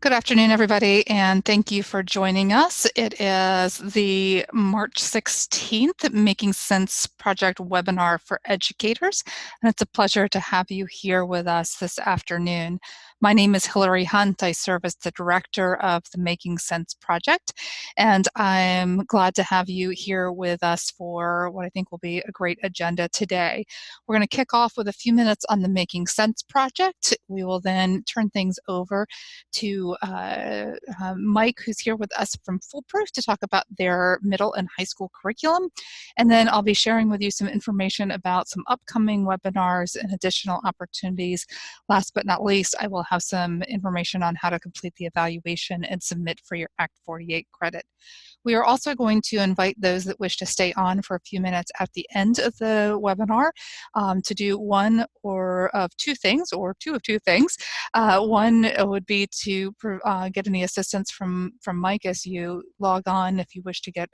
Good afternoon, everybody, and thank you for joining us. It is the March 16th Making Sense Project webinar for educators, and it's a pleasure to have you here with us this afternoon. My name is Hillary Hunt. I serve as the director of the Making Sense Project, and I'm glad to have you here with us for what I think will be a great agenda today. We're going to kick off with a few minutes on the Making Sense Project. We will then turn things over to Mike, who's here with us from Foolproof, to talk about their middle and high school curriculum. And then I'll be sharing with you some information about some upcoming webinars and additional opportunities. Last but not least, I will have some information on how to complete the evaluation and submit for your Act 48 credit. We are also going to invite those that wish to stay on for a few minutes at the end of the webinar to do one or of two things, or two of two things. One would be to get any assistance from Mike as you log on if you wish to get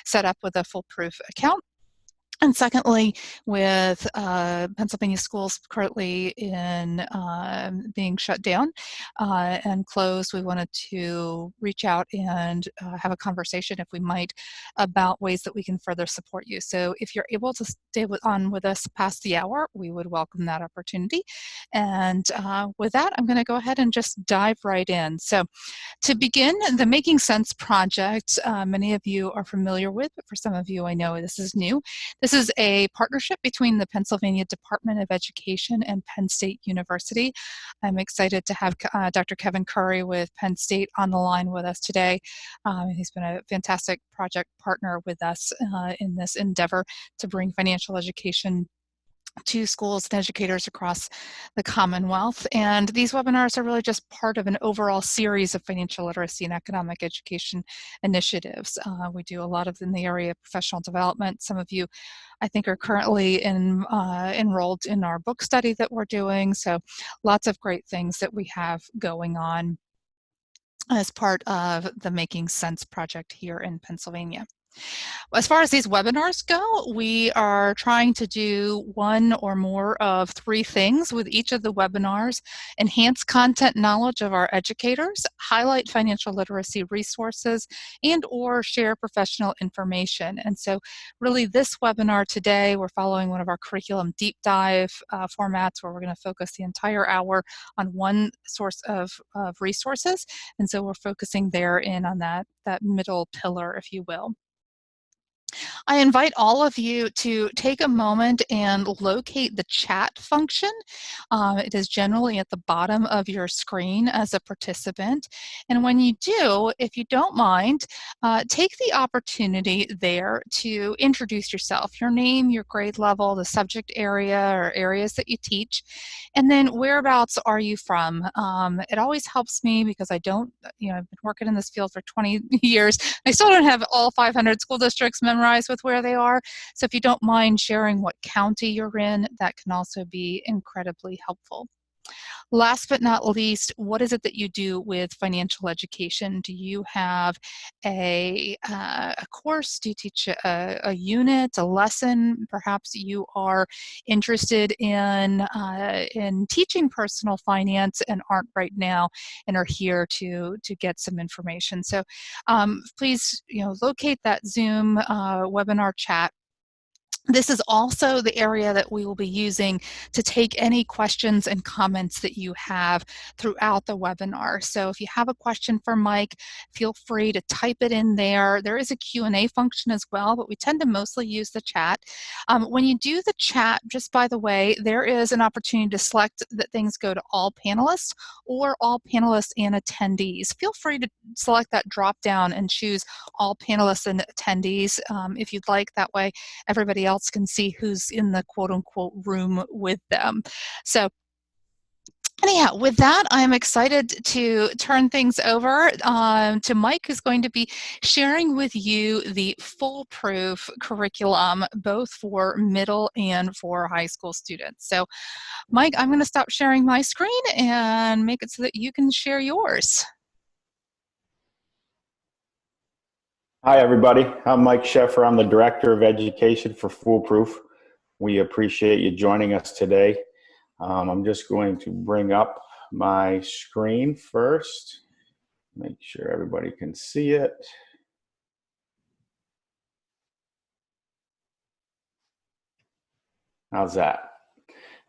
set up with a Foolproof account. And secondly, with Pennsylvania schools currently in being shut down and closed, we wanted to reach out and have a conversation, if we might, about ways that we can further support you. So if you're able to stay on with us past the hour, we would welcome that opportunity. And with that, I'm going to go ahead and just dive right in. So to begin, the Making Sense Project, many of you are familiar with, but for some of you, I know this is new. This is a partnership between the Pennsylvania Department of Education and Penn State University. I'm excited to have Dr. Kevin Curry with Penn State on the line with us today. He's been a fantastic project partner with us in this endeavor to bring financial education to schools and educators across the Commonwealth. And these webinars are really just part of an overall series of financial literacy and economic education initiatives. We do a lot of in the area of professional development. Some of you, I think, are currently enrolled in our book study that we're doing. So lots of great things that we have going on as part of the Making Sense project here in Pennsylvania. As far as these webinars go, we are trying to do one or more of three things with each of the webinars: enhance content knowledge of our educators, highlight financial literacy resources, and or share professional information. And so really this webinar today, we're following one of our curriculum deep dive formats where we're going to focus the entire hour on one source of resources. And so we're focusing there in on that middle pillar, if you will. I invite all of you to take a moment and locate the chat function. It is generally at the bottom of your screen as a participant. And when you do, if you don't mind, take the opportunity there to introduce yourself, your name, your grade level, the subject area or areas that you teach, and then whereabouts are you from? It always helps me because I've been working in this field for 20 years. I still don't have all 500 school districts memorized with where they are. So if you don't mind sharing what county you're in, that can also be incredibly helpful. Last but not least, what is it that you do with financial education? Do you have a course? Do you teach a unit, a lesson? Perhaps you are interested in teaching personal finance and aren't right now and are here to get some information. So please locate that Zoom webinar chat. This is also the area that we will be using to take any questions and comments that you have throughout the webinar. So if you have a question for Mike, feel free to type it in there. There is a Q&A function as well, but we tend to mostly use the chat. When you do the chat, just by the way, there is an opportunity to select that things go to all panelists or all panelists and attendees. Feel free to select that drop down and choose all panelists and attendees if you'd like. That way everybody else can see who's in the quote-unquote room with them. So anyhow, with that, I'm excited to turn things over to Mike, who's going to be sharing with you the Foolproof curriculum, both for middle and for high school students. So Mike, I'm going to stop sharing my screen and make it so that you can share yours. Hi, everybody. I'm Mike Sheffer. I'm the Director of Education for Foolproof. We appreciate you joining us today. I'm just going to bring up my screen first. Make sure everybody can see it. How's that?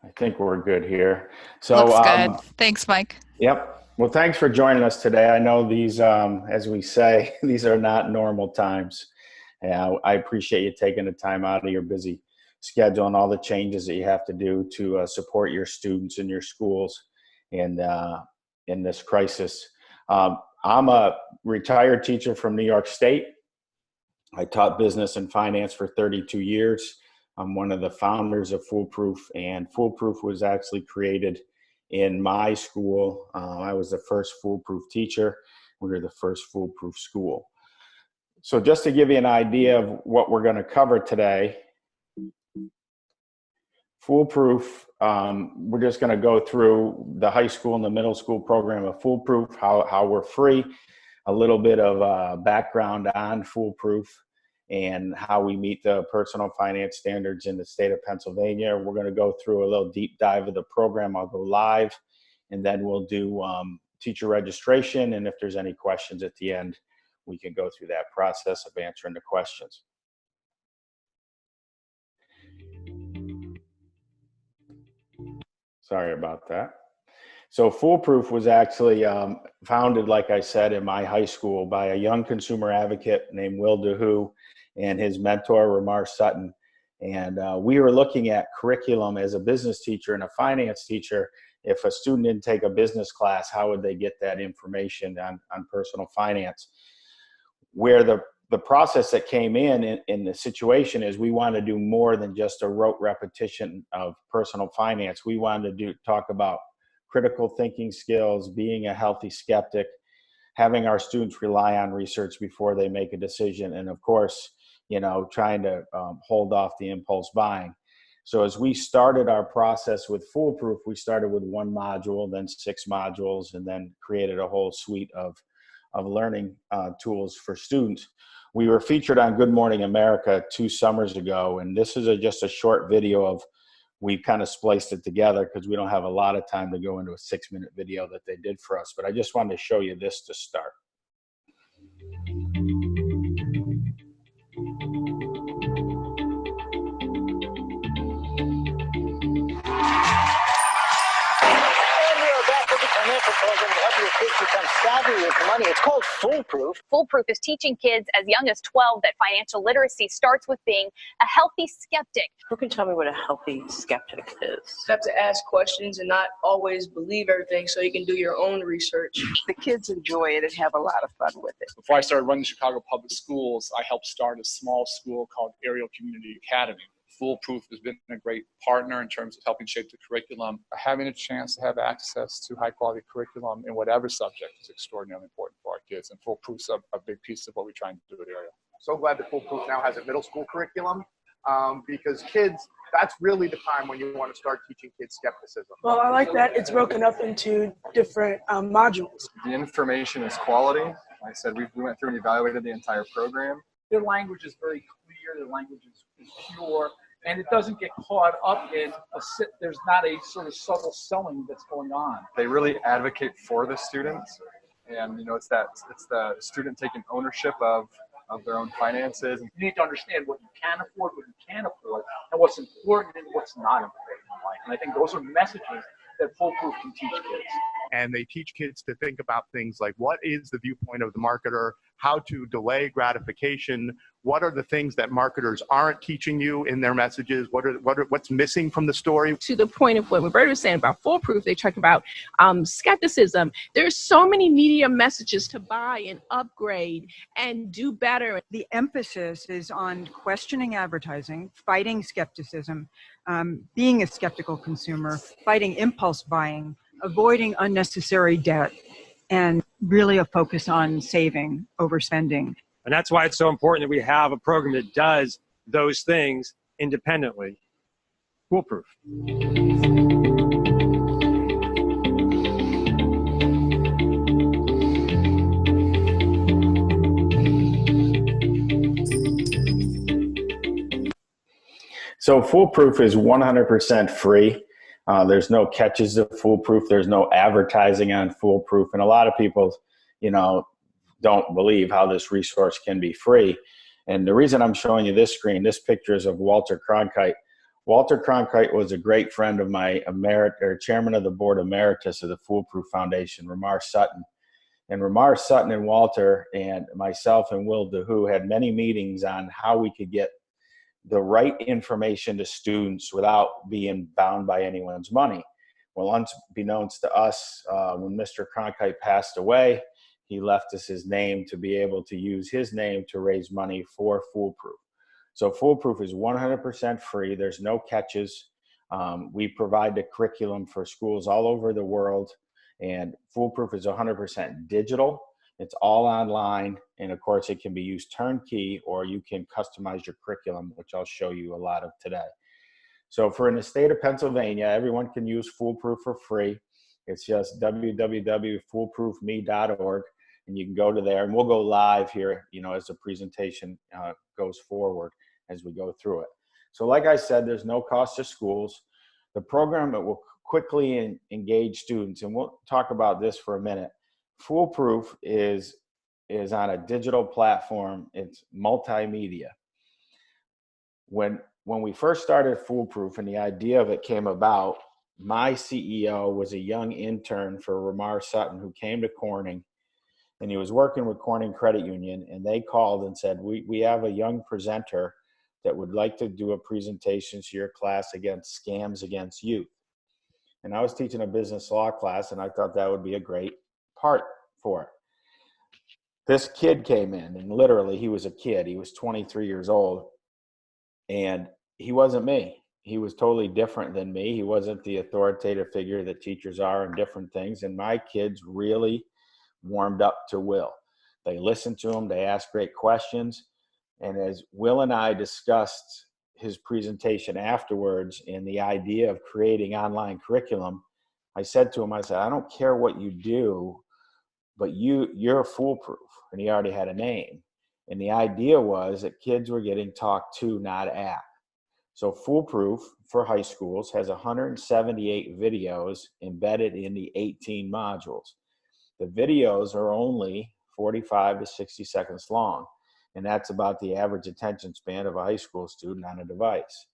I think we're good here. So, Looks good. Thanks, Mike. yep. Well, thanks for joining us today. I know these, as we say, these are not normal times. I appreciate you taking the time out of your busy schedule and all the changes that you have to do to support your students and your schools in this crisis. I'm a retired teacher from New York State. I taught business and finance for 32 years. I'm one of the founders of Foolproof, and Foolproof was actually created in my school. I was the first Foolproof teacher. We were the first Foolproof school. So just to give you an idea of what we're going to cover today, Foolproof, we're just going to go through the high school and the middle school program of Foolproof, how we're free, a little bit of background on Foolproof, and how we meet the personal finance standards in the state of Pennsylvania. We're going to go through a little deep dive of the program. I'll go live, and then we'll do teacher registration. And if there's any questions at the end, we can go through that process of answering the questions. Sorry about that. So Foolproof was actually founded, like I said, in my high school by a young consumer advocate named Will DeHoo and his mentor, Ramar Sutton. And we were looking at curriculum as a business teacher and a finance teacher. If a student didn't take a business class, how would they get that information on personal finance? Where the process that came in the situation is we want to do more than just a rote repetition of personal finance. We wanted to talk about critical thinking skills, being a healthy skeptic, having our students rely on research before they make a decision, and of course, trying to hold off the impulse buying. So as we started our process with Foolproof, we started with one module, then 6 modules, and then created a whole suite of learning tools for students. We were featured on Good Morning America 2 summers ago, and this is just a short video of, we kind of spliced it together because we don't have a lot of time to go into a 6-minute video that they did for us, but I just wanted to show you this to start. Program to help your kids become savvy with money. It's called Foolproof. Foolproof is teaching kids as young as 12 that financial literacy starts with being a healthy skeptic. Who can tell me what a healthy skeptic is? You have to ask questions and not always believe everything, so you can do your own research. The kids enjoy it and have a lot of fun with it. Before I started running Chicago Public Schools, I helped start a small school called Ariel Community Academy. Foolproof has been a great partner in terms of helping shape the curriculum. Having a chance to have access to high quality curriculum in whatever subject is extraordinarily important for our kids, and Foolproof's a big piece of what we're trying to do at Ariel. So glad that Foolproof now has a middle school curriculum because kids, that's really the time when you want to start teaching kids skepticism. Well, I like that it's broken up into different modules. The information is quality. Like I said, we went through and evaluated the entire program. Their language is very clear, their language is pure, and it doesn't get caught up in there's not a sort of subtle selling that's going on. They really advocate for the students, and it's the student taking ownership of their own finances. You need to understand what you can afford, what you can't afford, and what's important and what's not important in life. And I think those are messages that Foolproof can teach kids. And they teach kids to think about things like, what is the viewpoint of the marketer, how to delay gratification, what are the things that marketers aren't teaching you in their messages, what's missing from the story. To the point of what Roberta was saying about Foolproof, they talk about skepticism. There's so many media messages to buy and upgrade and do better. The emphasis is on questioning advertising, fighting skepticism, being a skeptical consumer, fighting impulse buying, avoiding unnecessary debt, and really a focus on saving over spending. And that's why it's so important that we have a program that does those things independently. Foolproof. So Foolproof is 100% free. There's no catches to Foolproof. There's no advertising on Foolproof. And a lot of people, don't believe how this resource can be free. And the reason I'm showing you this screen, this picture is of Walter Cronkite. Walter Cronkite was a great friend of my chairman of the board emeritus of the Foolproof Foundation, Ramar Sutton. And Ramar Sutton and Walter and myself and Will DeHoo had many meetings on how we could get the right information to students without being bound by anyone's money. Well, unbeknownst to us, when Mr. Cronkite passed away, he left us his name to be able to use his name to raise money for Foolproof. So Foolproof is 100% free. There's no catches. We provide the curriculum for schools all over the world. And Foolproof is 100% digital. It's all online. And of course, it can be used turnkey, or you can customize your curriculum, which I'll show you a lot of today. So in the state of Pennsylvania, everyone can use Foolproof for free. It's just www.foolproofme.org. And you can go to there, and we'll go live here, as the presentation goes forward as we go through it. So like I said, there's no cost to schools. The program that will quickly engage students, and we'll talk about this for a minute. Foolproof is on a digital platform. It's multimedia. When we first started Foolproof and the idea of it came about, my CEO was a young intern for Ramar Sutton who came to Corning, and he was working with Corning Credit Union, and they called and said, we have a young presenter that would like to do a presentation to your class against scams against youth. And I was teaching a business law class, and I thought that would be a great part for it. This kid came in, and literally he was a kid. He was 23 years old, and he wasn't me. He was totally different than me. He wasn't the authoritative figure that teachers are in different things. And my kids really warmed up to Will. They listened to him. They asked great questions. And as Will and I discussed his presentation afterwards and the idea of creating online curriculum, I said to him, I said, I don't care what you do, but you're Foolproof. And he already had a name. And the idea was that kids were getting talked to, not at. So Foolproof for high schools has 178 videos embedded in the 18 modules. The videos are only 45 to 60 seconds long. And that's about the average attention span of a high school student on a device.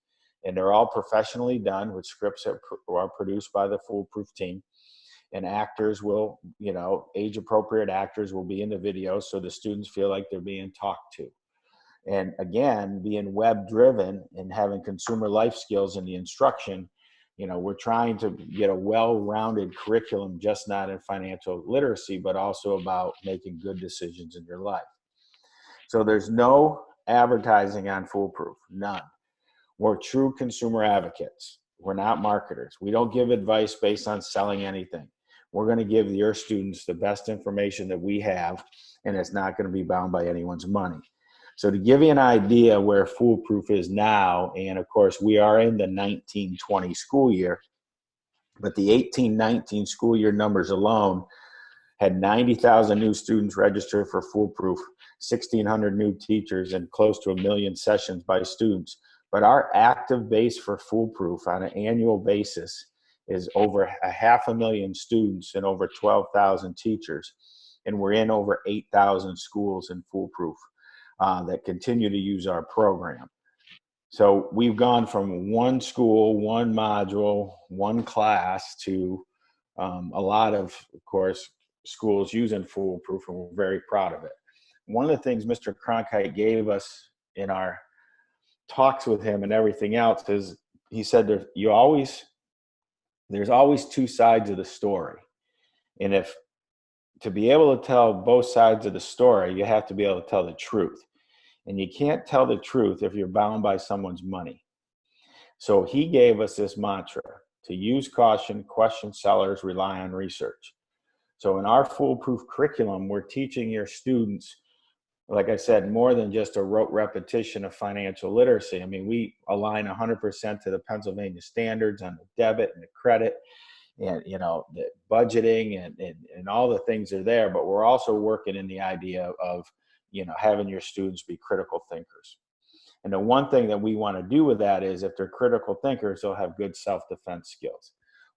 And they're all professionally done with scripts that are produced by the Foolproof team. And actors will, age appropriate actors will be in the video so the students feel like they're being talked to. And again, being web driven and having consumer life skills in the instruction, we're trying to get a well-rounded curriculum, just not in financial literacy, but also about making good decisions in your life. So there's no advertising on Foolproof, none. We're true consumer advocates. We're not marketers. We don't give advice based on selling anything. We're going to give your students the best information that we have, and it's not going to be bound by anyone's money. So to give you an idea where Foolproof is now, and of course we are in the 1920 school year, but the 18-19 school year numbers alone had 90,000 new students registered for Foolproof, 1,600 new teachers, and close to 1 million sessions by students. But our active base for Foolproof on an annual basis is over 500,000 students and over 12,000 teachers. And we're in over 8,000 schools in Foolproof that continue to use our program. So we've gone from one school, one module, one class to a lot of course, schools using Foolproof, and we're very proud of it. One of the things Mr. Cronkite gave us in our talks with him and everything else is he said there's always two sides of the story. And to be able to tell both sides of the story, you have to be able to tell the truth. And you can't tell the truth if you're bound by someone's money. So he gave us this mantra: to use caution, question sellers, rely on research. So in our Foolproof curriculum, we're teaching your students, like I said, more than just a rote repetition of financial literacy. I mean, we align 100% to the Pennsylvania standards on the debit and the credit and, the budgeting and all the things are there. But we're also working in the idea of, having your students be critical thinkers. And the one thing that we want to do with that is if they're critical thinkers, they'll have good self-defense skills.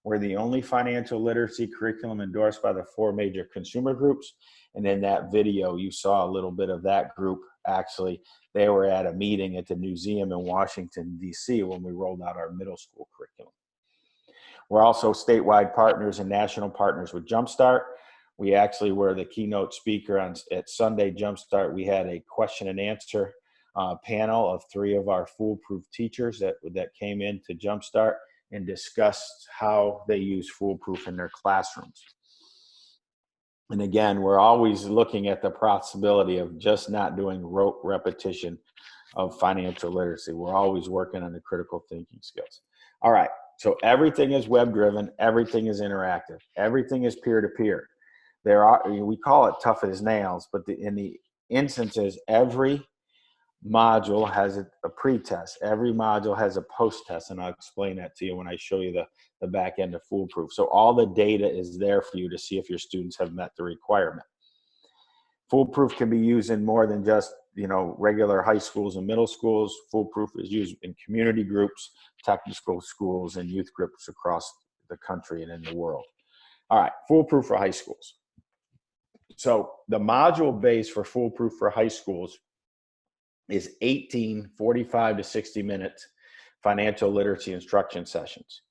We're the only financial literacy curriculum endorsed by the 4 major consumer groups. And in that video, you saw a little bit of that group. Actually, they were at a meeting at the museum in Washington, D.C. when we rolled out our middle school curriculum. We're also statewide partners and national partners with Jumpstart. We actually were the keynote speaker at Sunday Jumpstart. We had a question and answer panel of 3 of our foolproof teachers that came in to Jumpstart and discussed how they use foolproof in their classrooms. And again, we're always looking at the possibility of just not doing rote repetition of financial literacy. We're always working on the critical thinking skills. All right, so everything is web-driven, everything is interactive, everything is peer-to-peer. We call it tough as nails, but in the instances, every module has a pre-test. Every module has a post-test, and I'll explain that to you when I show you the back end of Foolproof. So all the data is there for you to see if your students have met the requirement. Foolproof can be used in more than just, regular high schools and middle schools. Foolproof is used in community groups, technical schools, and youth groups across the country and in the world. All right, Foolproof for high schools. So the module base for Foolproof for high schools is 18 45 to 60 minute financial literacy instruction sessions.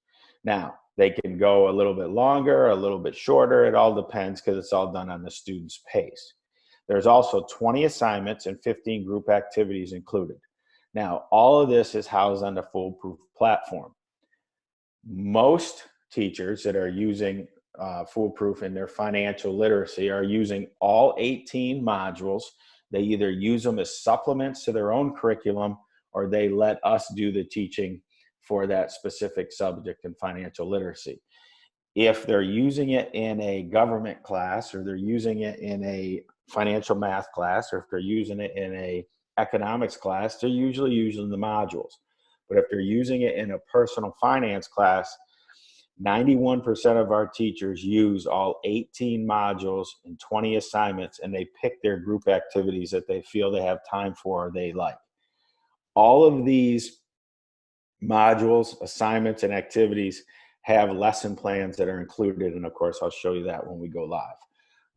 Now, they can go a little bit longer, a little bit shorter. It all depends because it's all done on the student's pace. There's also 20 assignments and 15 group activities included. Now, all of this is housed on the Foolproof platform. Most teachers that are using Foolproof in their financial literacy are using all 18 modules. They either use them as supplements to their own curriculum, or they let us do the teaching for that specific subject in financial literacy. If they're using it in a government class, or they're using it in a financial math class, or if they're using it in a economics class, they're usually using the modules. But if they're using it in a personal finance class, 91% of our teachers use all 18 modules and 20 assignments, and they pick their group activities that they feel they have time for or they like. All of these modules, assignments, and activities have lesson plans that are included, and of course, I'll show you that when we go live.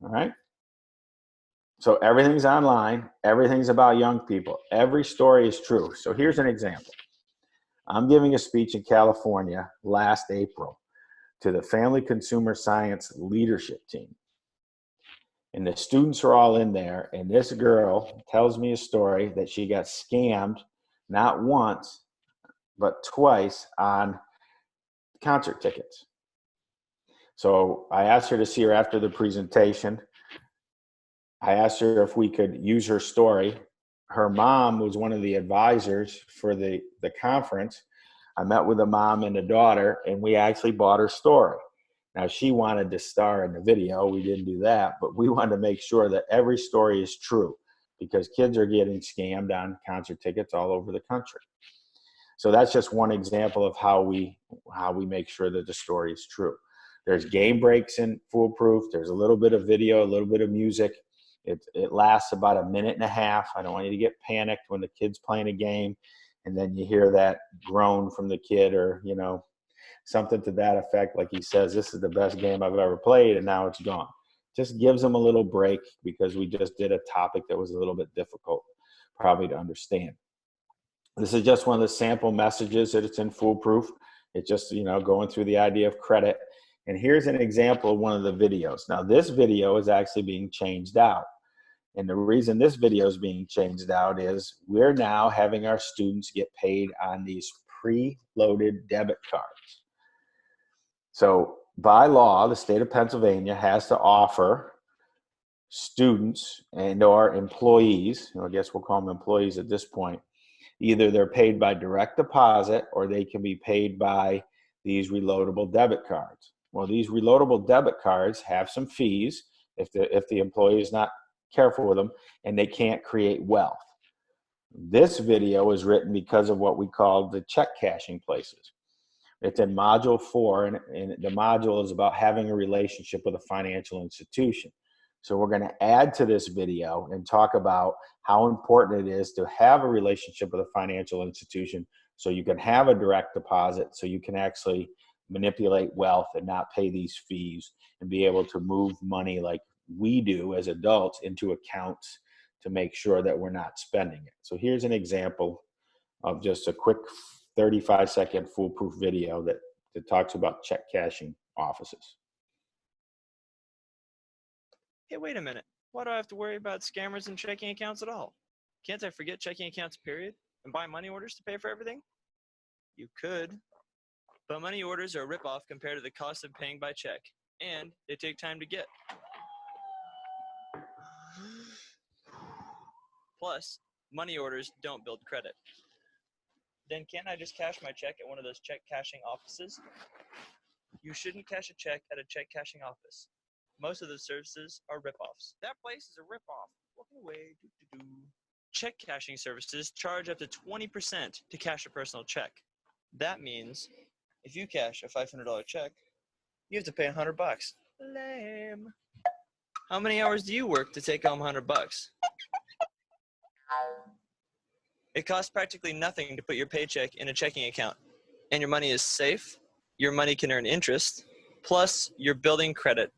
All right? So everything's online. Everything's about young people. Every story is true. So here's an example. I'm giving a speech in California last April to the Family Consumer Science Leadership Team. And the students are all in there, and this girl tells me a story that she got scammed not once, but twice on concert tickets. So I asked her to see her after the presentation. I asked her if we could use her story. Her mom was one of the advisors for the conference. I met with the mom and the daughter, and we actually bought her story. Now, she wanted to star in the video. We didn't do that, but we wanted to make sure that every story is true, because kids are getting scammed on concert tickets all over the country. So that's just one example of how we make sure that the story is true. There's game breaks in Foolproof. There's a little bit of video, a little bit of music. It lasts about a minute and a half. I don't want you to get panicked when the kid's playing a game and then you hear that groan from the kid, or something to that effect, like he says, "This is the best game I've ever played," and now it's gone. Just gives them a little break, because we just did a topic that was a little bit difficult probably to understand. This is just one of the sample messages that it's in Foolproof. It's just, going through the idea of credit. And here's an example of one of the videos. Now, this video is actually being changed out. And the reason this video is being changed out is we're now having our students get paid on these pre-loaded debit cards. So by law, the state of Pennsylvania has to offer students and or employees, I guess we'll call them employees at this point, either they're paid by direct deposit or they can be paid by these reloadable debit cards. Well, these reloadable debit cards have some fees if the employee is not careful with them, and they can't create wealth. This video is written because of what we call the check cashing places. It's in module 4, and the module is about having a relationship with a financial institution. So we're going to add to this video and talk about how important it is to have a relationship with a financial institution, so you can have a direct deposit, so you can actually manipulate wealth and not pay these fees and be able to move money like we do as adults into accounts to make sure that we're not spending it. So here's an example of just a quick 35-second foolproof video that talks about check cashing offices. Hey, wait a minute. Why do I have to worry about scammers and checking accounts at all? Can't I forget checking accounts, period, and buy money orders to pay for everything? You could, but money orders are a ripoff compared to the cost of paying by check, and they take time to get. Plus, money orders don't build credit. Then can't I just cash my check at one of those check cashing offices? You shouldn't cash a check at a check cashing office. Most of the services are ripoffs. That place is a ripoff. Walking away. Check cashing services charge up to 20% to cash a personal check. That means if you cash a $500 check, you have to pay $100. Lame. How many hours do you work to take home $100? It costs practically nothing to put your paycheck in a checking account, and your money is safe. Your money can earn interest, plus you're building credit.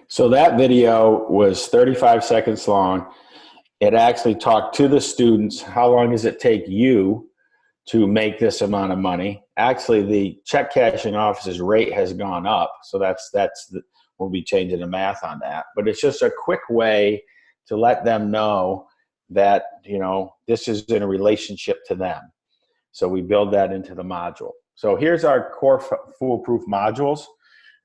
So that video was 35 seconds long. It actually talked to the students. How long does it take you to make this amount of money? Actually, the check cashing office's rate has gone up. So we'll be changing the math on that. But it's just a quick way to let them know that, this is in a relationship to them. So we build that into the module. So here's our core foolproof modules.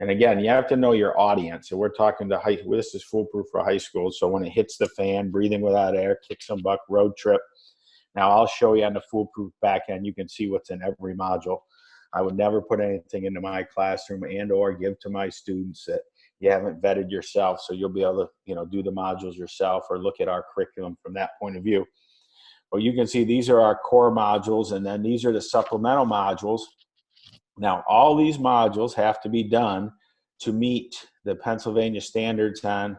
And again, you have to know your audience. So we're talking to this is foolproof for high school. So when it hits the fan, breathing without air, kick some butt, road trip. Now I'll show you on the foolproof back end. You can see what's in every module. I would never put anything into my classroom and or give to my students that you haven't vetted yourself. So you'll be able to, do the modules yourself or look at our curriculum from that point of view. But you can see these are our core modules, and then these are the supplemental modules. Now, all these modules have to be done to meet the Pennsylvania standards on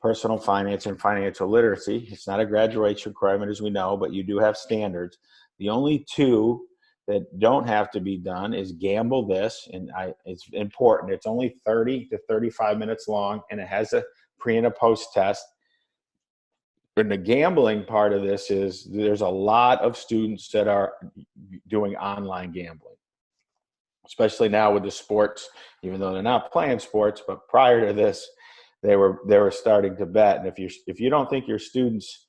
personal finance and financial literacy. It's not a graduation requirement, as we know, but you do have standards. The only two that don't have to be done is Gamble This, and it's important. It's only 30 to 35 minutes long, and it has a pre and a post test. And the gambling part of this is there's a lot of students that are doing online gambling, especially now with the sports, even though they're not playing sports, but prior to this, they were starting to bet. And if you don't think your students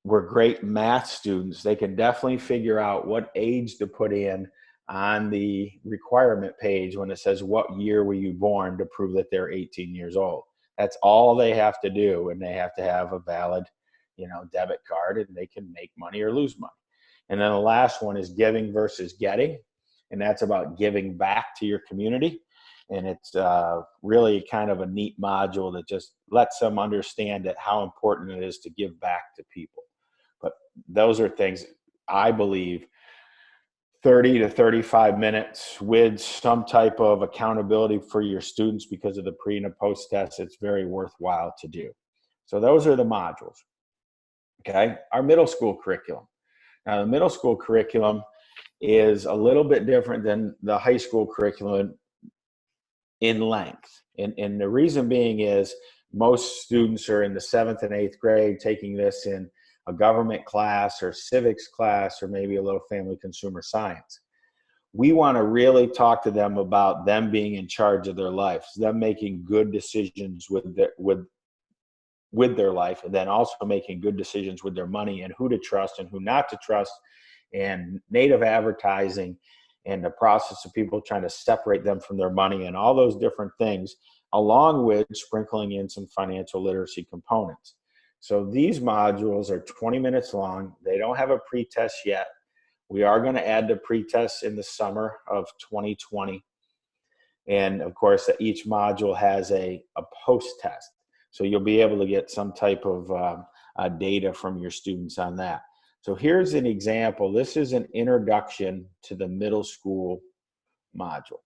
were great math students, they can definitely figure out what age to put in on the requirement page when it says, what year were you born, to prove that they're 18 years old. That's all they have to do, and they have to have a valid, debit card, and they can make money or lose money. And then the last one is giving versus getting, and that's about giving back to your community. And it's really kind of a neat module that just lets them understand how important it is to give back to people. But those are things, I believe, 30 to 35 minutes with some type of accountability for your students because of the pre and the post test. It's very worthwhile to do. So those are the modules. Okay, our middle school curriculum. Now, the middle school curriculum is a little bit different than the high school curriculum in length. And the reason being is most students are in the 7th and 8th grade taking this in a government class or civics class or maybe a little family consumer science. We want to really talk to them about them being in charge of their lives, them making good decisions with their life, and then also making good decisions with their money and who to trust and who not to trust, and native advertising and the process of people trying to separate them from their money and all those different things, along with sprinkling in some financial literacy components. So these modules are 20 minutes long. They don't have a pre-test yet. We are going to add the pre-test in the summer of 2020. And of course, each module has a post-test. So you'll be able to get some type of data from your students on that. So here's an example. This is an introduction to the middle school module.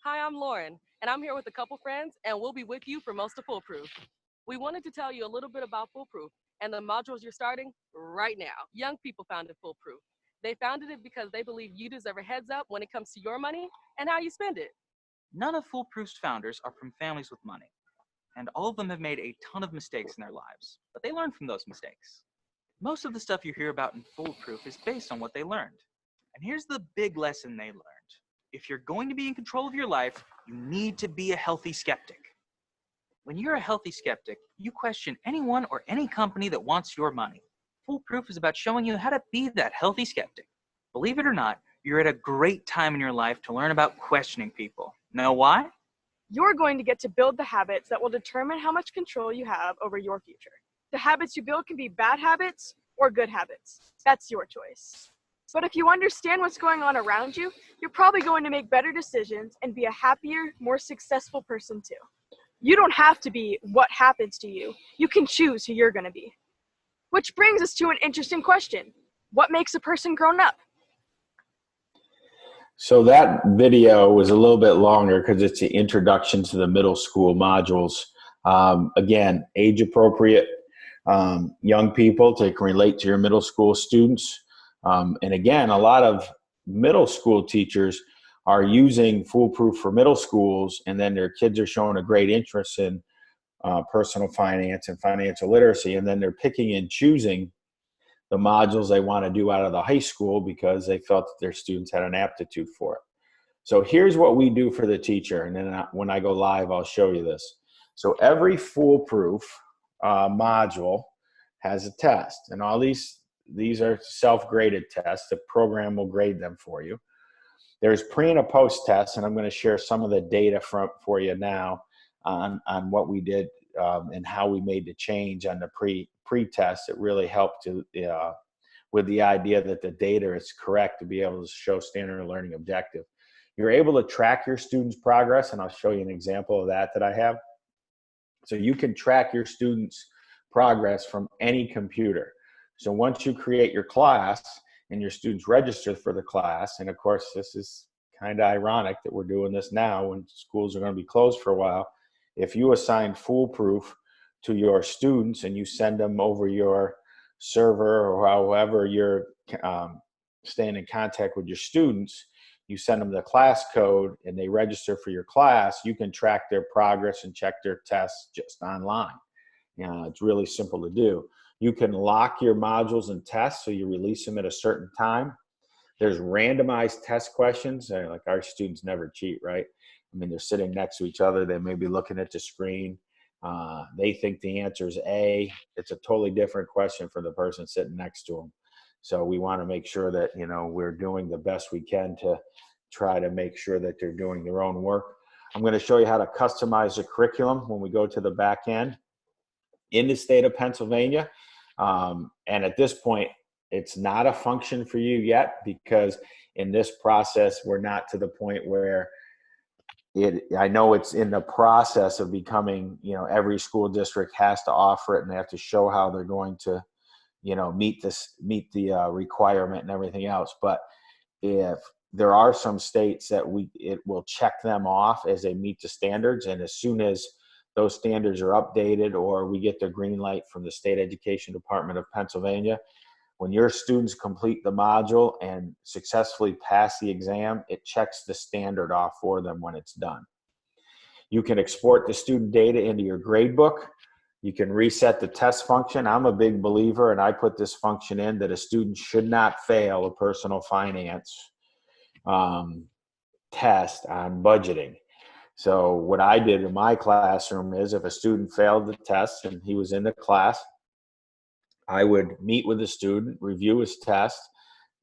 Hi, I'm Lauren, and I'm here with a couple friends, and we'll be with you for most of Foolproof. We wanted to tell you a little bit about Foolproof and the modules you're starting right now. Young people founded Foolproof. They founded it because they believe you deserve a heads up when it comes to your money and how you spend it. None of Foolproof's founders are from families with money, and all of them have made a ton of mistakes in their lives, but they learn from those mistakes. Most of the stuff you hear about in Foolproof is based on what they learned. And here's the big lesson they learned. If you're going to be in control of your life, you need to be a healthy skeptic. When you're a healthy skeptic, you question anyone or any company that wants your money. Foolproof is about showing you how to be that healthy skeptic. Believe it or not, you're at a great time in your life to learn about questioning people. Know why? You're going to get to build the habits that will determine how much control you have over your future. The habits you build can be bad habits or good habits. That's your choice. But if you understand what's going on around you, you're probably going to make better decisions and be a happier, more successful person too. You don't have to be what happens to you. You can choose who you're going to be. Which brings us to an interesting question. What makes a person grown up? So that video was a little bit longer because it's the introduction to the middle school modules. Again, age appropriate, young people that can relate to your middle school students. And again, a lot of middle school teachers are using Foolproof for middle schools, and then their kids are showing a great interest in personal finance and financial literacy, and then they're picking and choosing the modules they want to do out of the high school because they felt that their students had an aptitude for it. So here's what we do for the teacher, and then when I go live, I'll show you this. So every Foolproof module has a test, and all these are self-graded tests. The program will grade them for you. There's pre and a post tests, and I'm going to share some of the data for you now on what we did and how we made the change on the pre-test. It really helped to with the idea that the data is correct to be able to show standard learning objective. You're able to track your students' progress, and I'll show you an example of that I have. So you can track your students' progress from any computer. So once you create your class and your students register for the class, and of course this is kind of ironic that we're doing this now when schools are going to be closed for a while. If you assign Foolproof to your students and you send them over your server or however you're staying in contact with your students, you send them the class code and they register for your class, you can track their progress and check their tests just online. It's really simple to do. You can lock your modules and tests so you release them at a certain time. There's randomized test questions. Like our students never cheat, right? I mean, they're sitting next to each other. They may be looking at the screen. They think the answer is A. It's a totally different question for the person sitting next to them. So we want to make sure that, we're doing the best we can to try to make sure that they're doing their own work. I'm going to show you how to customize the curriculum when we go to the back end in the state of Pennsylvania. And at this point, it's not a function for you yet, because in this process, we're not to the point where I know it's in the process of becoming, every school district has to offer it and they have to show how they're going to, meet the requirement and everything else. But if there are some states that it will check them off as they meet the standards, and as soon as those standards are updated or we get the green light from the State Education Department of Pennsylvania, when your students complete the module and successfully pass the exam, it checks the standard off for them when it's done. You can export the student data into your gradebook. You can reset the test function. I'm a big believer, and I put this function in, that a student should not fail a personal finance test on budgeting. So what I did in my classroom is, if a student failed the test and he was in the class, I would meet with the student, review his test,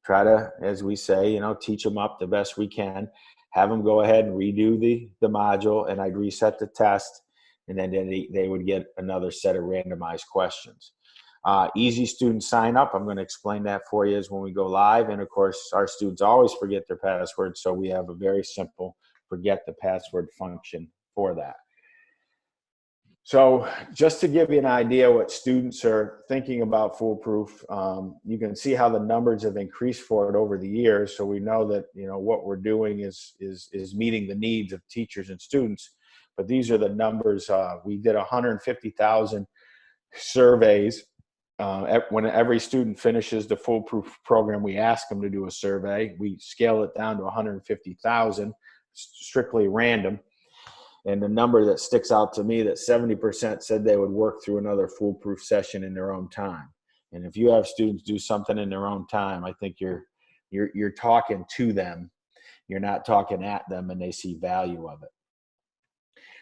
try to, as we say, teach them up the best we can, have them go ahead and redo the module, and I'd reset the test, and then they would get another set of randomized questions. Easy student sign up. I'm going to explain that for you as when we go live. And of course, our students always forget their password, so we have a very simple forget the password function for that. So just to give you an idea what students are thinking about Foolproof, you can see how the numbers have increased for it over the years. So we know that what we're doing is meeting the needs of teachers and students. but these are the numbers. We did 150,000 surveys. When every student finishes the Foolproof program, we ask them to do a survey. We scale it down to 150,000, strictly random. And the number that sticks out to me, that 70% said they would work through another Foolproof session in their own time. And if you have students do something in their own time, I think you're talking to them. You're not talking at them, and they see value of it.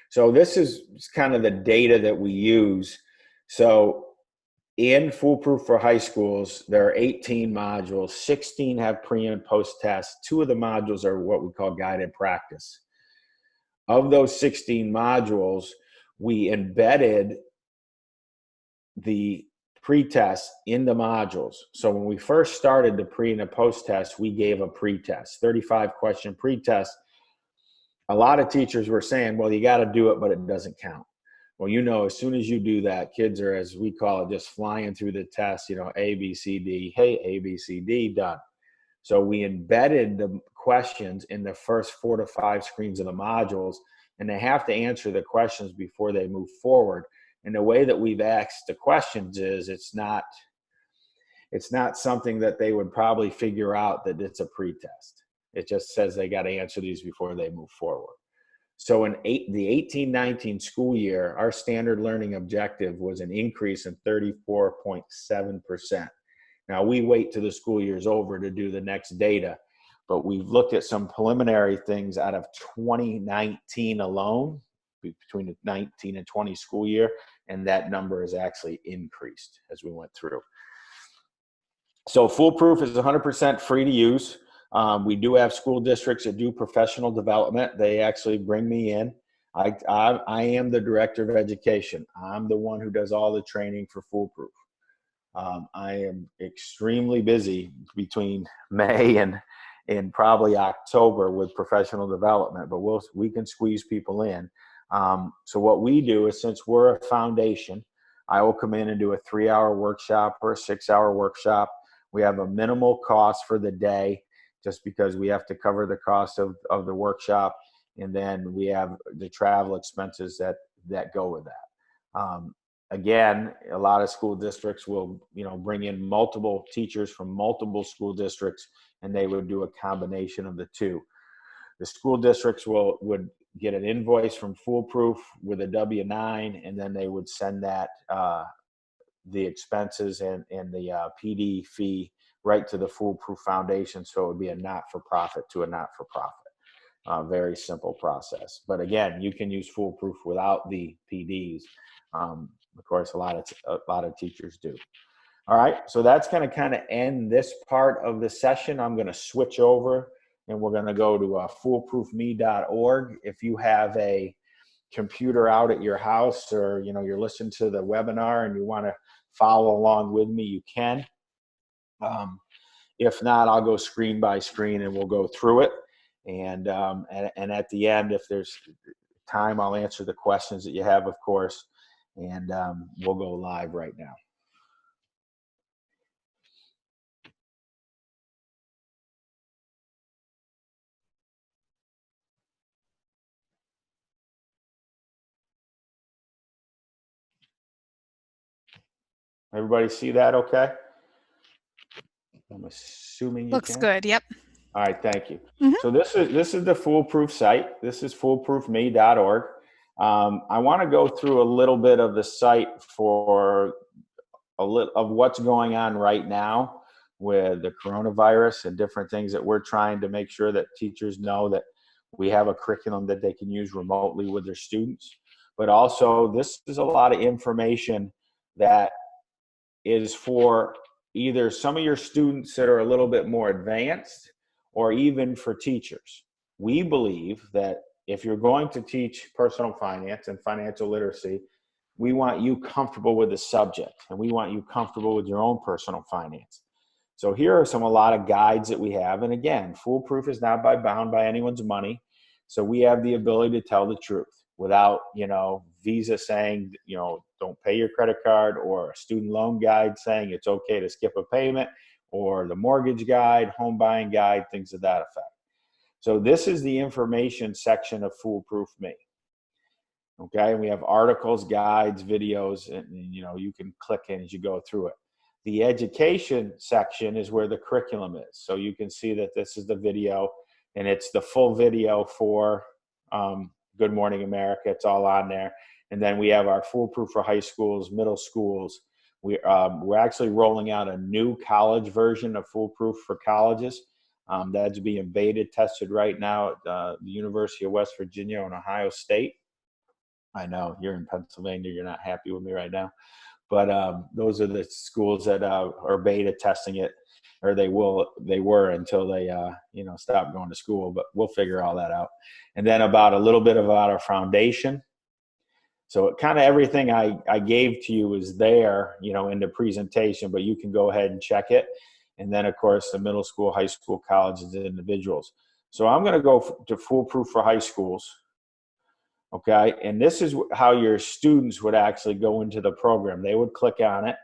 So this is kind of the data that we use. So in Foolproof for high schools, there are 18 modules. 16 have pre and post tests. 2 of the modules are what we call guided practice. Of those 16 modules, we embedded the pre-test in the modules. So when we first started the pre and the post test, we gave a pre-test, 35-question pre-test. A lot of teachers were saying, well, you got to do it, but it doesn't count. Well, you know, as soon as you do that, kids are, as we call it, just flying through the test, you know, A, B, C, D, hey, A, B, C, D, done. So we embedded the questions in the first 4 to 5 screens of the modules, and they have to answer the questions before they move forward. And the way that we've asked the questions is it's not something that they would probably figure out that it's a pretest. It just says they got to answer these before they move forward. So in the 18-19 school year, our standard learning objective was an increase in 34.7%. Now, we wait till the school year's over to do the next data, but we've looked at some preliminary things out of 2019 alone, between the 19 and 20 school year, and that number has actually increased as we went through. So Foolproof is 100% free to use. We do have school districts that do professional development. They actually bring me in. I am the director of education. I'm the one who does all the training for Foolproof. I am extremely busy between May and probably October with professional development, but we can squeeze people in. So what we do is, since we're a foundation, I will come in and do a 3-hour workshop or a 6-hour workshop. We have a minimal cost for the day, just because we have to cover the cost of the workshop, and then we have the travel expenses that go with that. Again, a lot of school districts will, bring in multiple teachers from multiple school districts, and they would do a combination of the two. The school districts would get an invoice from Foolproof with a W-9, and then they would send that the expenses and the PD fee right to the Foolproof Foundation. So it would be a not-for-profit to a not-for-profit. Very simple process. But again, you can use Foolproof without the PDs. Of course, a lot of teachers do. All right, so that's going to kind of end this part of the session. I'm going to switch over, and we're going to go to foolproofme.org. If you have a computer out at your house, or you're listening to the webinar and you want to follow along with me, you can. If not, I'll go screen by screen and we'll go through it. And at the end, if there's time, I'll answer the questions that you have, of course. And we'll go live right now. Everybody see that okay? I'm assuming you Looks can. good, yep. All right, thank you. So this is the Foolproof site. This is foolproofme.org. I want to go through a little bit of the site for of what's going on right now with the coronavirus and different things that we're trying to make sure that teachers know that we have a curriculum that they can use remotely with their students. But also, this is a lot of information that is for either some of your students that are a little bit more advanced, or even for teachers. We believe that if you're going to teach personal finance and financial literacy, we want you comfortable with the subject, and we want you comfortable with your own personal finance. So here are a lot of guides that we have. And again, Foolproof is not bound by anyone's money. So we have the ability to tell the truth without, Visa saying, don't pay your credit card, or a student loan guide saying it's okay to skip a payment, or the mortgage guide, home buying guide, things of that effect. So this is the information section of Foolproof Me. Okay, and we have articles, guides, videos, and you know, you can click in as you go through it. The education section is where the curriculum is. So you can see that this is the video, and it's the full video for Good Morning America. It's all on there. And then we have our Foolproof for high schools, middle schools. We're actually rolling out a new college version of Foolproof for colleges. That's being beta tested right now at the University of West Virginia and Ohio State. I know you're in Pennsylvania, you're not happy with me right now, but those are the schools that are beta testing it, or they were until they you know, stop going to school, but we'll figure all that out. And then a little bit about our foundation. So kind of everything I gave to you is there, you know, in the presentation, but you can go ahead and check it. And then of course the middle school, high school, colleges, and individuals. So I'm going to go to Foolproof for high schools. Okay, and this is how your students would actually go into the program. They would click on it,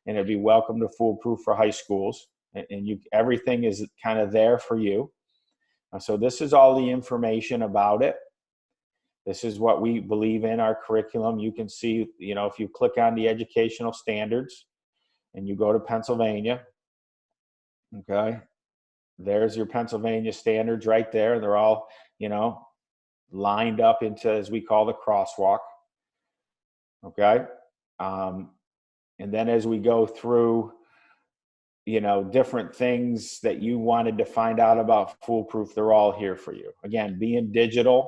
and it'd be welcome to Foolproof for high schools, and you, everything is kind of there for you. So this is all the information about it. This is what we believe in our curriculum. You can see, you know, if you click on the educational standards, and you go to Pennsylvania, okay, there's your Pennsylvania standards right there. They're all, you know, lined up into, as we call, the crosswalk. Okay. And then as we go through, you know, different things that you wanted to find out about Foolproof, they're all here for you. Again, being digital,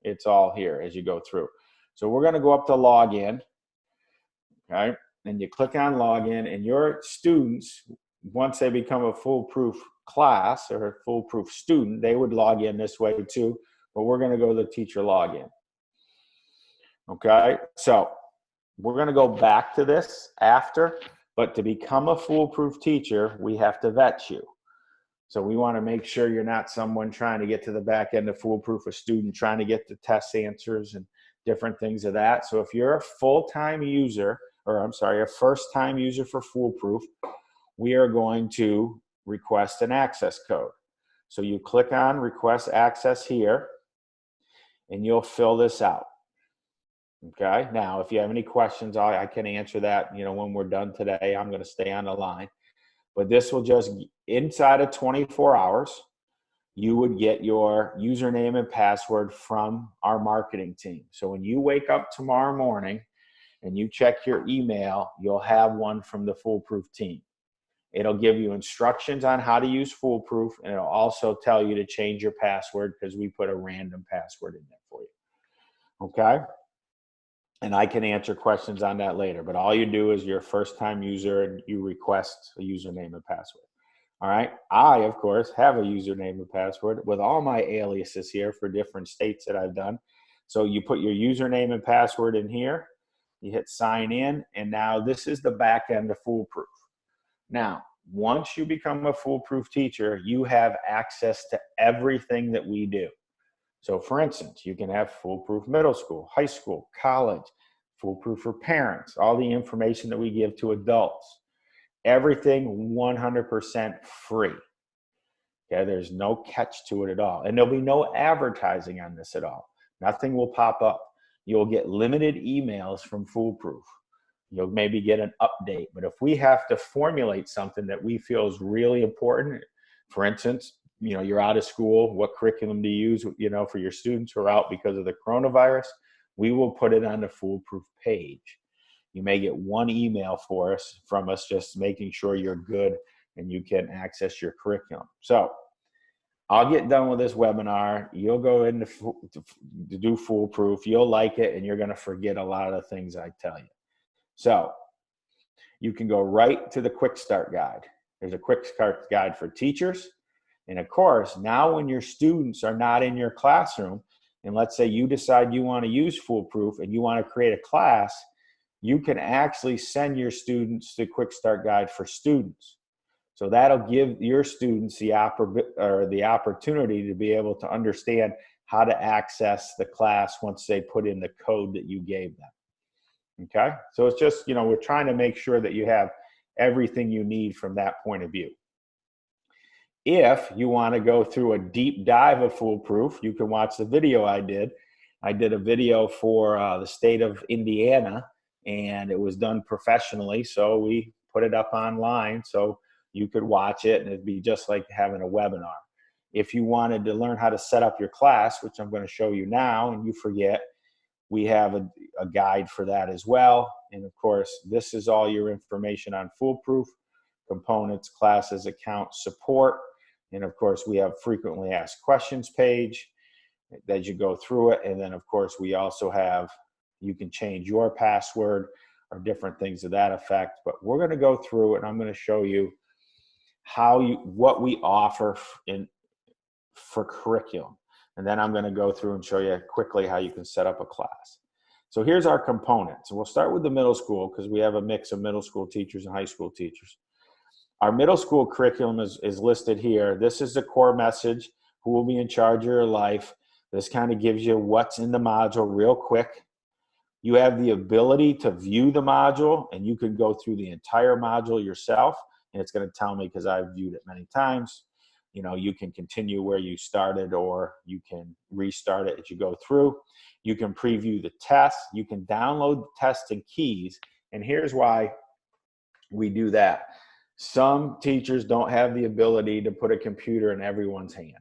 it's all here as you go through. So we're going to go up to login. Okay. And you click on login, and your students, once they become a Foolproof class or a Foolproof student, they would log in this way too. But we're going to go to the teacher login. Okay, so we're going to go back to this after, but to become a Foolproof teacher, we have to vet you. So we want to make sure you're not someone trying to get to the back end of Foolproof, a student trying to get the test answers and different things of that. So if you're a full-time user, or I'm sorry, a first-time user for Foolproof, we are going to request an access code. So you click on request access here, and you'll fill this out. Okay, now if you have any questions, I can answer that, you know, when we're done today. I'm going to stay on the line, but this will just, inside of 24 hours, you would get your username and password from our marketing team. So when you wake up tomorrow morning and you check your email, you'll have one from the Foolproof team. It'll give you instructions on how to use Foolproof, and it'll also tell you to change your password because we put a random password in there for you. Okay? And I can answer questions on that later, but all you do is you're a first-time user and you request a username and password. All right? I, of course, have a username and password with all my aliases here for different states that I've done. So you put your username and password in here, you hit sign in, and now this is the back end of Foolproof. Now, once you become a Foolproof teacher, you have access to everything that we do. So for instance, you can have Foolproof middle school, high school, college, Foolproof for parents, all the information that we give to adults, everything 100% free. Okay, there's no catch to it at all. And there'll be no advertising on this at all. Nothing will pop up. You'll get limited emails from Foolproof. You'll maybe get an update, but if we have to formulate something that we feel is really important, for instance, you know, you're out of school, what curriculum to use, you know, for your students who are out because of the coronavirus, we will put it on the Foolproof page. You may get one email from us, just making sure you're good and you can access your curriculum. So I'll get done with this webinar. You'll go in to do Foolproof. You'll like it, and you're going to forget a lot of the things I tell you. So you can go right to the quick start guide. There's a quick start guide for teachers. And of course, now when your students are not in your classroom, and let's say you decide you want to use Foolproof and you want to create a class, you can actually send your students the quick start guide for students. So that'll give your students the opportunity to be able to understand how to access the class once they put in the code that you gave them. Okay, so it's just, you know, we're trying to make sure that you have everything you need from that point of view. If you want to go through a deep dive of Foolproof, you can watch the video I did, I did a video for the state of Indiana, and it was done professionally. So we put it up online so you could watch it, and it'd be just like having a webinar. If you wanted to learn how to set up your class, which I'm going to show you now, and you forget, we have a guide for that as well. And of course, this is all your information on Foolproof, components, classes, accounts, support. And of course, we have frequently asked questions page as you go through it. And then of course, we also have, you can change your password or different things to that effect. But we're going to go through it, and I'm going to show you what we offer for curriculum. And then I'm going to go through and show you quickly how you can set up a class. So here's our components. And we'll start with the middle school because we have a mix of middle school teachers and high school teachers. Our middle school curriculum is listed here. This is the core message, who will be in charge of your life. This kind of gives you what's in the module real quick. You have the ability to view the module, and you can go through the entire module yourself. And it's going to tell me, because I've viewed it many times, you know, you can continue where you started, or you can restart it as you go through. You can preview the test. You can download the test and keys. And here's why we do that. Some teachers don't have the ability to put a computer in everyone's hand.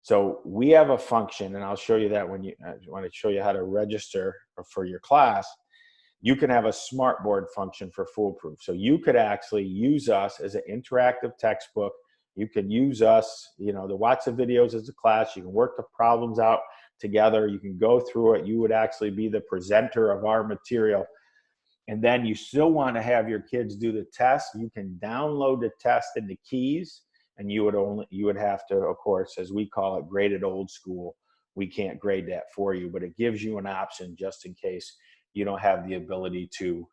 So we have a function, and I'll show you that when I show you how to register for your class. You can have a smartboard function for Foolproof. So you could actually use us as an interactive textbook. You can use us, you know, to watch the videos as a class. You can work the problems out together. You can go through it. You would actually be the presenter of our material. And then you still want to have your kids do the test. You can download the test and the keys, and you would have to, of course, as we call it, grade it old school. We can't grade that for you, but it gives you an option just in case you don't have the ability to,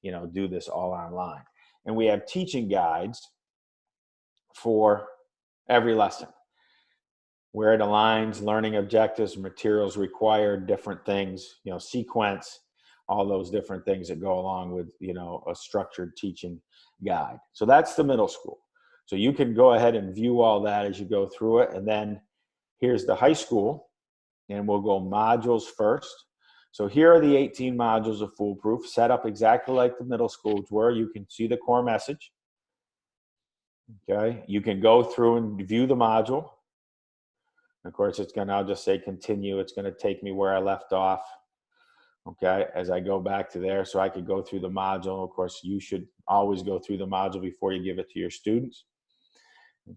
you know, do this all online. And we have teaching guides for every lesson, where it aligns, learning objectives, materials required, different things, you know, sequence, all those different things that go along with, you know, a structured teaching guide. So that's the middle school. So you can go ahead and view all that as you go through it. And then here's the high school, and we'll go modules first. So here are the 18 modules of Foolproof, set up exactly like the middle schools were. You can see the core message. Okay, you can go through and view the module. Of course, it's going to, I'll just say continue. It's going to take me where I left off. Okay, as I go back to there, so I could go through the module. Of course, you should always go through the module before you give it to your students.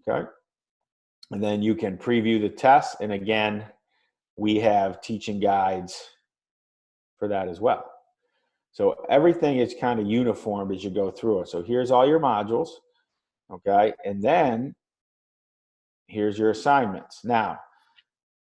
Okay, and then you can preview the test. And again, we have teaching guides for that as well. So everything is kind of uniform as you go through it. So here's all your modules. Okay, and then here's your assignments. Now,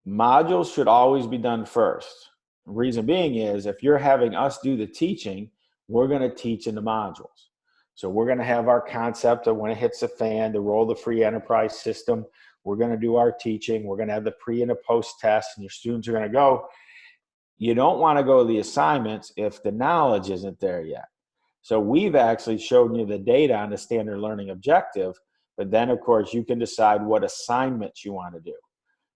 modules should always be done first. Reason being is, if you're having us do the teaching, we're going to teach in the modules. So we're going to have our concept of when it hits the fan, the role of the free enterprise system. We're going to do our teaching. We're going to have the pre and the post test, and your students are going to go. You don't want to go to the assignments if the knowledge isn't there yet. So we've actually shown you the data on the standard learning objective, but then of course you can decide what assignments you want to do.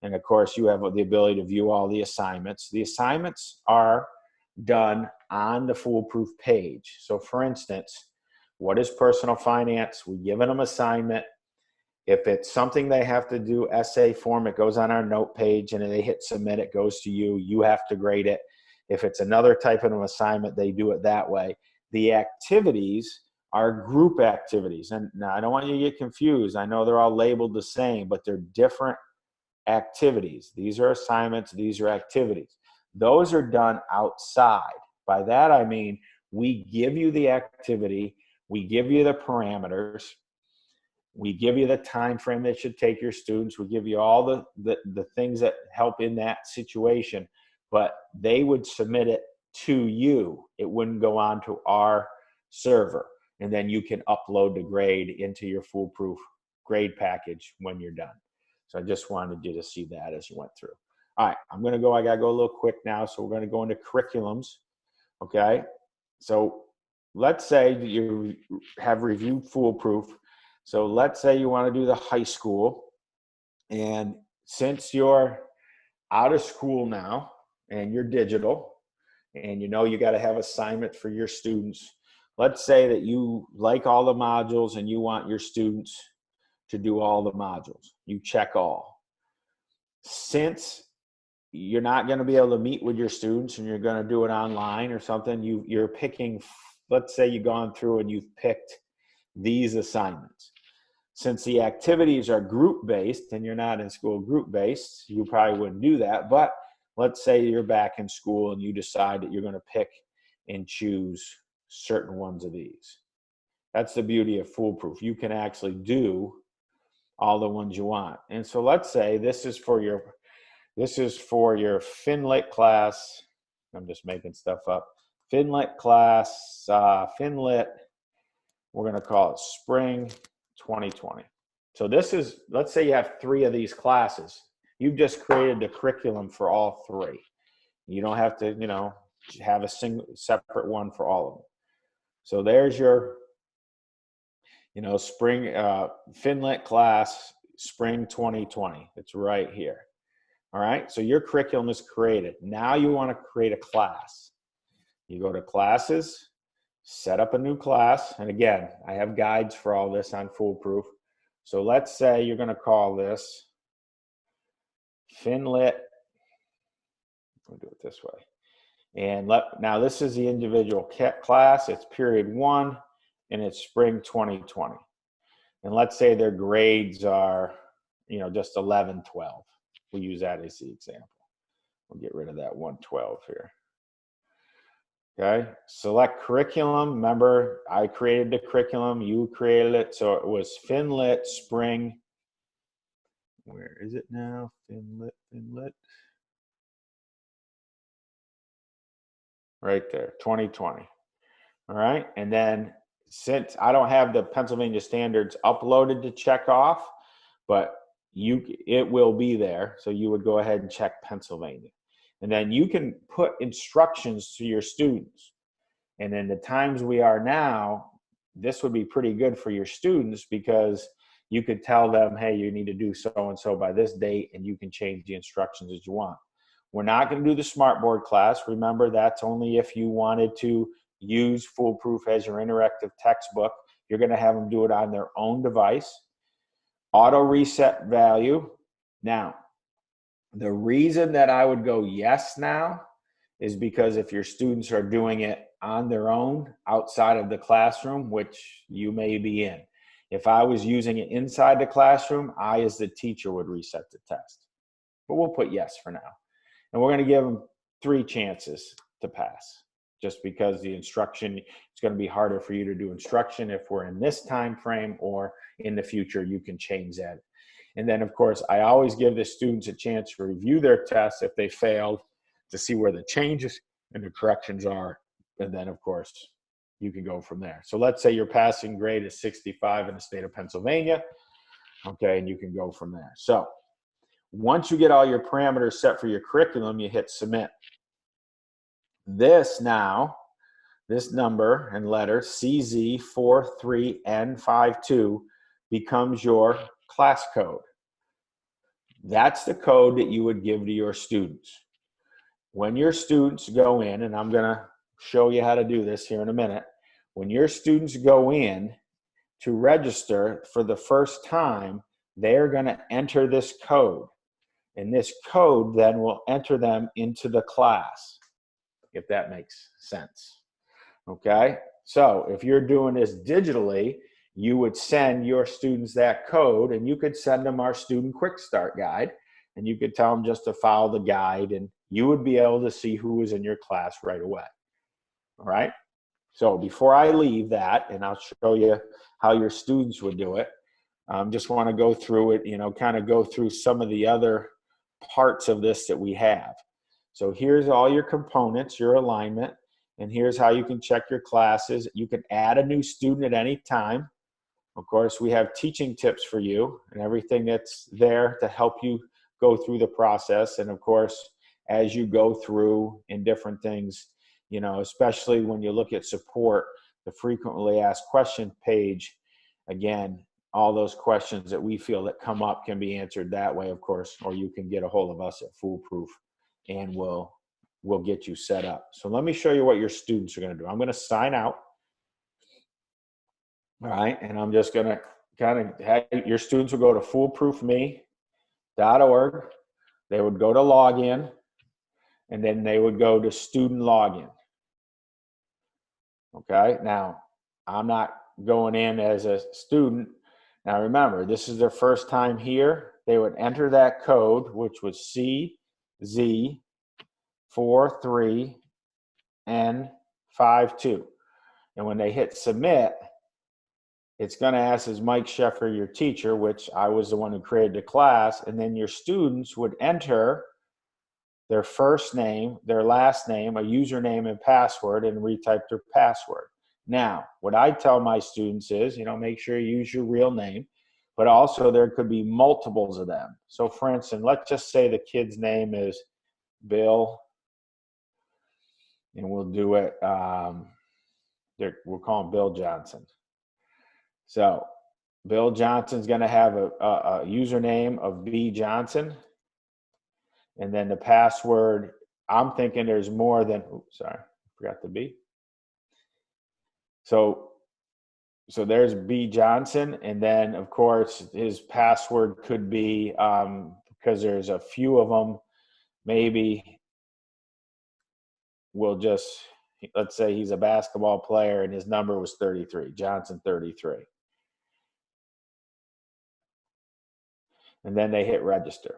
And of course, you have the ability to view all the assignments. The assignments are done on the Foolproof page. So for instance, what is personal finance? We give them an assignment. If it's something they have to do, essay form, it goes on our note page, and they hit submit, it goes to you. You have to grade it. If it's another type of an assignment, they do it that way. The activities are group activities. And now I don't want you to get confused. I know they're all labeled the same, but they're different activities. These are assignments, these are activities. Those are done outside. By that I mean, we give you the activity, we give you the parameters, we give you the time frame that should take your students, we give you all the things that help in that situation, but they would submit it to you. It wouldn't go on to our server. And then you can upload the grade into your Foolproof grade package when you're done. So I just wanted you to see that as you went through. All right, I got to go a little quick now. So we're going to go into curriculums. Okay. So let's say that you have reviewed Foolproof. So let's say you want to do the high school. And since you're out of school now, and you're digital, and you know you got to have assignments for your students. Let's say that you like all the modules and you want your students to do all the modules. You check all. Since you're not going to be able to meet with your students and you're going to do it online or something, you're picking, let's say you've gone through and you've picked these assignments. Since the activities are group-based and you're not in school group-based, you probably wouldn't do that. But let's say you're back in school and you decide that you're going to pick and choose certain ones of these. That's the beauty of Foolproof. You can actually do all the ones you want. And so let's say this is for your FinLit class. I'm just making stuff up. FinLit class, FinLit, we're going to call it Spring 2020. So this is, let's say you have 3 of these classes. You've just created the curriculum for all 3. You don't have to, have a separate one for all of them. So there's your, spring, FinLit class, Spring 2020. It's right here. All right, so your curriculum is created. Now you want to create a class. You go to classes, set up a new class. And again, I have guides for all this on Foolproof. So let's say you're going to call this FinLit. We'll do it this way. And now this is the individual class. It's period 1 and it's spring 2020. And let's say their grades are, just 11, 12. We'll use that as the example. We'll get rid of that 112 here. Okay, select curriculum. Remember, I created the curriculum, you created it. So it was FinLit Spring. Where is it now? FinLit. Right there, 2020. All right, and then since I don't have the Pennsylvania standards uploaded to check off, but it will be there. So you would go ahead and check Pennsylvania. And then you can put instructions to your students. And in the times we are now, this would be pretty good for your students because you could tell them, hey, you need to do so-and-so by this date, and you can change the instructions as you want. We're not going to do the Smartboard class. Remember, that's only if you wanted to use Foolproof as your interactive textbook. You're going to have them do it on their own device. Auto reset value. Now, the reason that I would go yes now is because if your students are doing it on their own outside of the classroom, which you may be in. If I was using it inside the classroom, I as the teacher would reset the test. But we'll put yes for now. And we're going to give them 3 chances to pass, just because the instruction, it's going to be harder for you to do instruction if we're in this time frame, or in the future you can change that. And then of course I always give the students a chance to review their tests if they failed, to see where the changes and the corrections are, and then of course you can go from there. So let's say your passing grade is 65 in the state of Pennsylvania, okay, and you can go from there. So once you get all your parameters set for your curriculum, you hit submit. This number and letter CZ43N52 becomes your class code. That's the code that you would give to your students. When your students go in, and I'm going to show you how to do this here in a minute. When your students go in to register for the first time, they're going to enter this code. And this code then will enter them into the class, if that makes sense. Okay? So if you're doing this digitally, you would send your students that code, and you could send them our student quick start guide, and you could tell them just to follow the guide, and you would be able to see who was in your class right away. All right? So before I leave that, and I'll show you how your students would do it, just want to go through it, kind of go through some of the other parts of this that we have. So here's all your components, your alignment, and here's how you can check your classes. You can add a new student at any time. Of course, we have teaching tips for you and everything that's there to help you go through the process. And of course, as you go through in different things, especially when you look at support, the frequently asked question page, again, all those questions that we feel that come up can be answered that way, of course, or you can get a hold of us at Foolproof, and we'll will get you set up. So let me show you what your students are going to do. I'm going to sign out. All right. And I'm just going to kind of have your students will go to foolproofme.org. They would go to login, and then they would go to student login. Okay. Now, I'm not going in as a student. Now, remember, this is their first time here. They would enter that code, which was CZ43N52. And when they hit submit, it's going to ask, is Mike Sheffer your teacher, which I was the one who created the class. And then your students would enter their first name, their last name, a username and password, and retype their password. Now, what I tell my students is, make sure you use your real name, but also there could be multiples of them. So for instance, let's just say the kid's name is Bill, and we'll do it, we'll call him Bill Johnson. So Bill Johnson's going to have a username of B Johnson. And then the password, I'm thinking there's more than, forgot the B. So there's B Johnson. And then, of course, his password could be, because there's a few of them, maybe we'll just, let's say he's a basketball player and his number was 33, Johnson 33. And then they hit register.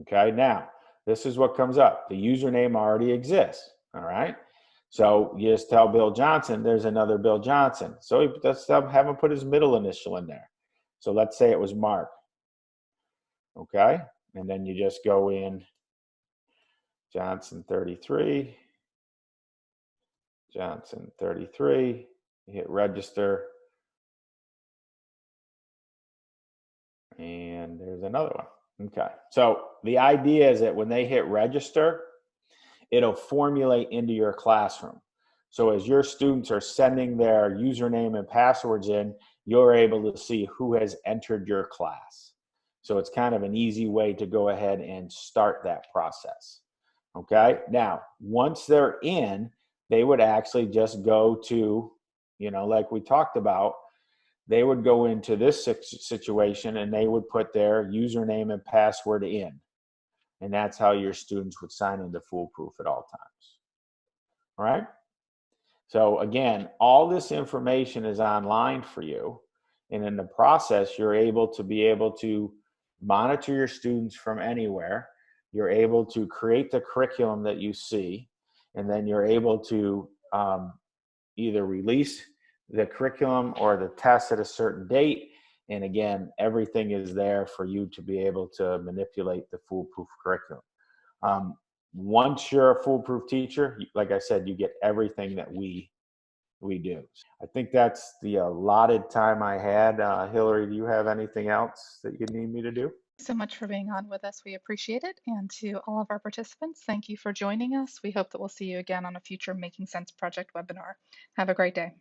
Okay, now this is what comes up. The username already exists. All right, so you just tell Bill Johnson there's another Bill Johnson. So let's have him put his middle initial in there. So let's say it was Mark. Okay, and then you just go in Johnson 33, Johnson 33, you hit register. And there's another one. Okay, so the idea is that when they hit register, it'll formulate into your classroom. So as your students are sending their username and passwords in, you're able to see who has entered your class. So it's kind of an easy way to go ahead and start that process. Okay, now once they're in, they would actually just go to, like we talked about, they would go into this situation and they would put their username and password in. And that's how your students would sign into Foolproof at all times. All right? So again, all this information is online for you. And in the process, you're able to monitor your students from anywhere. You're able to create the curriculum that you see. And then you're able to either release the curriculum or the test at a certain date. And again, everything is there for you to be able to manipulate the Foolproof curriculum. Once you're a Foolproof teacher, like I said, you get everything that we do. I think that's the allotted time I had. Hillary, do you have anything else that you need me to do? So much for being on with us. We appreciate it. And to all of our participants, thank you for joining us. We hope that we'll see you again on a future Making Sense Project webinar. Have a great day.